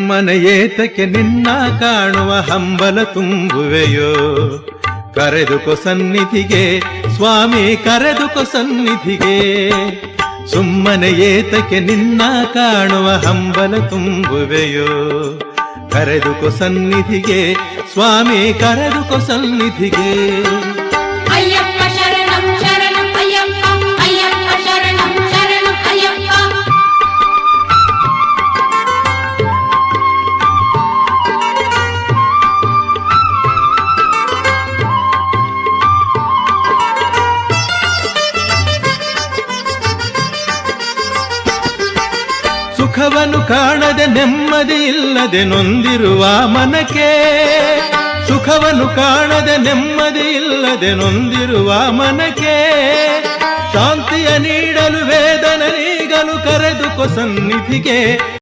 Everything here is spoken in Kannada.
ಸುಮ್ಮನೆ ಏತಕ್ಕೆ ನಿನ್ನ ಕಾಣುವ ಹಂಬಲ ತುಂಬುವೆಯೋ ಕರೆದುಕೊ ಸನ್ನಿಧಿಗೆ ಸ್ವಾಮಿ ಕರೆದುಕೊ ಸನ್ನಿಧಿಗೆ ಸುಮ್ಮನೆ ಏತಕ್ಕೆ ನಿನ್ನ ಕಾಣುವ ಹಂಬಲ ತುಂಬುವೆಯೋ ಕರೆದುಕೊ ಸನ್ನಿಧಿಗೆ ಸ್ವಾಮಿ ಕರೆದುಕೊ ಸನ್ನಿಧಿಗೆ ಅಯ್ಯಪ್ಪ ಶರಣಂ ಶರಣಂ ಅಯ್ಯಪ್ಪ ಅಯ್ಯಪ್ಪ ಶರಣಂ ಶರಣಂ ಅಯ್ಯಪ್ಪ ಸುಖವನ್ನು ಕಾಣದೆ ನೆಮ್ಮದಿ ಇಲ್ಲದೆ ನೊಂದಿರುವ ಮನಕ್ಕೆ ಸುಖವನ್ನು ಕಾಣದೆ ನೆಮ್ಮದಿ ಇಲ್ಲದೆ ನೊಂದಿರುವ ಮನಕ್ಕೆ ಶಾಂತಿಯ ನೀಡಲು ವೇದನೆ ನೀಗಲು ಕರೆದುಕೊ ಸನ್ನಿಧಿಗೆ